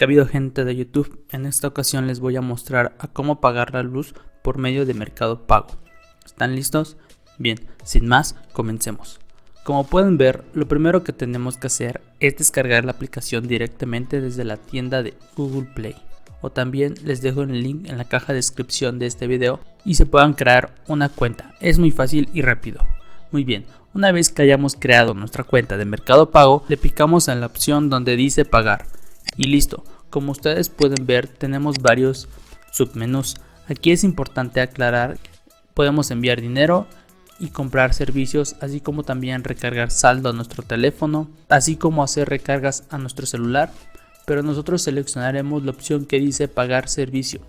¿Qué ha habido, gente de YouTube? En esta ocasión les voy a mostrar a cómo pagar la luz por medio de Mercado Pago. ¿Están listos? Bien, sin más, comencemos. Como pueden ver, lo primero que tenemos que hacer es descargar la aplicación directamente desde la tienda de Google Play. O también les dejo el link en la caja de descripción de este video y se puedan crear una cuenta. Es muy fácil y rápido. Muy bien, una vez que hayamos creado nuestra cuenta de Mercado Pago, le picamos en la opción donde dice pagar. Y listo, como ustedes pueden ver, tenemos varios submenús. Aquí es importante aclarar que podemos enviar dinero y comprar servicios, así como también recargar saldo a nuestro teléfono, así como hacer recargas a nuestro celular, pero nosotros seleccionaremos la opción que dice pagar servicio.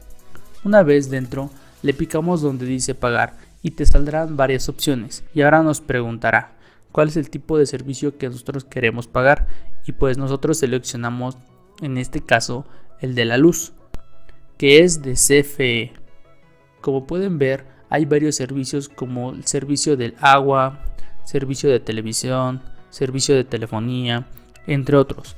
Una vez dentro, le picamos donde dice pagar y te saldrán varias opciones, y ahora nos preguntará cuál es el tipo de servicio que nosotros queremos pagar, y pues nosotros seleccionamos en este caso el de la luz, que es de CFE. Como pueden ver, hay varios servicios como el servicio del agua, servicio de televisión, servicio de telefonía, entre otros.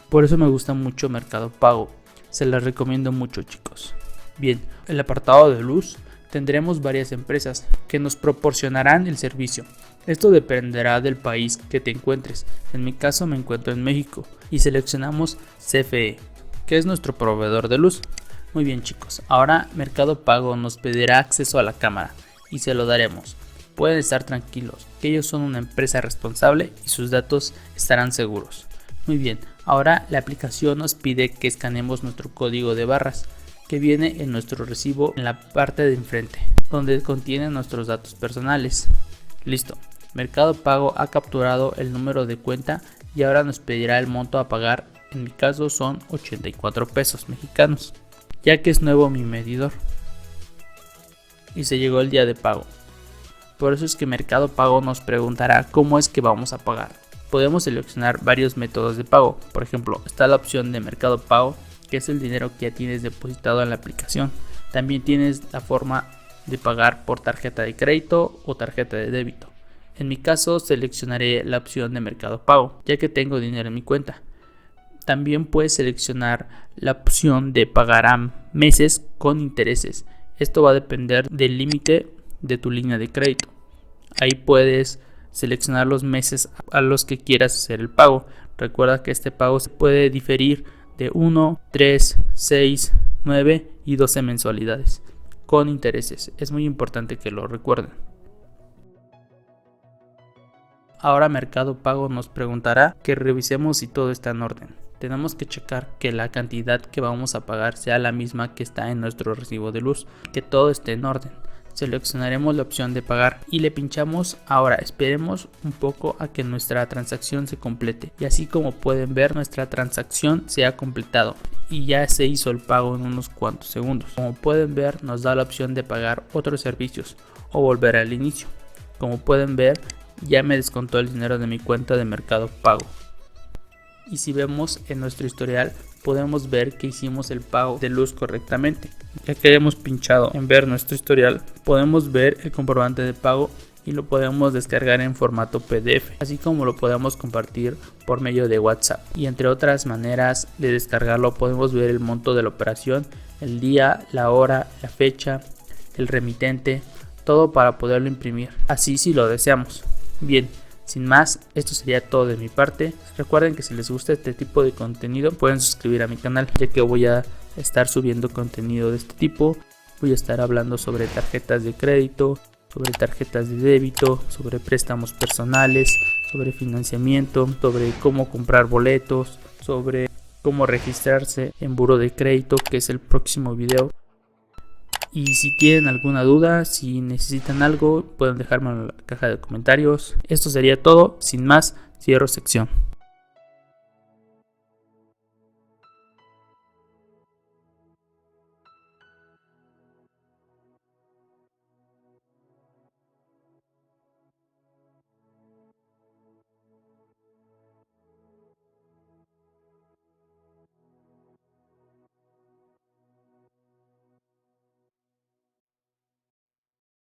Por eso me gusta mucho Mercado Pago, se las recomiendo mucho, chicos. Bien, el apartado de luz tendremos varias empresas que nos proporcionarán el servicio. Esto dependerá del país que te encuentres. En mi caso me encuentro en México y seleccionamos CFE, que es nuestro proveedor de luz. Muy bien, chicos, ahora Mercado Pago nos pedirá acceso a la cámara y se lo daremos. Pueden estar tranquilos, que ellos son una empresa responsable y sus datos estarán seguros. Muy bien, ahora la aplicación nos pide que escaneemos nuestro código de barras, que viene en nuestro recibo en la parte de enfrente, donde contiene nuestros datos personales. Listo, Mercado Pago ha capturado el número de cuenta y ahora nos pedirá el monto a pagar. En mi caso son 84 pesos mexicanos, ya que es nuevo mi medidor y se llegó el día de pago. Por eso es que Mercado Pago nos preguntará cómo es que vamos a pagar. Podemos seleccionar varios métodos de pago. Por ejemplo, está la opción de Mercado Pago, que es el dinero que ya tienes depositado en la aplicación. También tienes la forma de pagar por tarjeta de crédito o tarjeta de débito. En mi caso seleccionaré la opción de Mercado Pago, ya que tengo dinero en mi cuenta. También puedes seleccionar la opción de pagar a meses con intereses. Esto va a depender del límite de tu línea de crédito. Ahí puedes seleccionar los meses a los que quieras hacer el pago. Recuerda que este pago se puede diferir de 1, 3, 6, 9 y 12 mensualidades con intereses. Es muy importante que lo recuerden. Ahora Mercado Pago nos preguntará que revisemos si todo está en orden. Tenemos que checar que la cantidad que vamos a pagar sea la misma que está en nuestro recibo de luz, que todo esté en orden. Seleccionaremos la opción de pagar y le pinchamos. Ahora esperemos un poco a que nuestra transacción se complete, y así como pueden ver, nuestra transacción se ha completado y ya se hizo el pago en unos cuantos segundos. Como pueden ver, nos da la opción de pagar otros servicios o volver al inicio. Como pueden ver, ya me descontó el dinero de mi cuenta de Mercado Pago. Y si vemos en nuestro historial, podemos ver que hicimos el pago de luz correctamente. Ya que hemos pinchado en ver nuestro historial, podemos ver el comprobante de pago y lo podemos descargar en formato PDF, así como lo podemos compartir por medio de WhatsApp. Y entre otras maneras de descargarlo, podemos ver el monto de la operación, el día, la hora, la fecha, el remitente, todo para poderlo imprimir, así si lo deseamos. Bien, sin más, esto sería todo de mi parte. Recuerden que si les gusta este tipo de contenido, pueden suscribir a mi canal, ya que voy a estar subiendo contenido de este tipo. Voy a estar hablando sobre tarjetas de crédito, sobre tarjetas de débito, sobre préstamos personales, sobre financiamiento, sobre cómo comprar boletos, sobre cómo registrarse en Buró de Crédito, que es el próximo video. Y si tienen alguna duda, si necesitan algo, pueden dejármelo en la caja de comentarios. Esto sería todo. Sin más, cierro sección.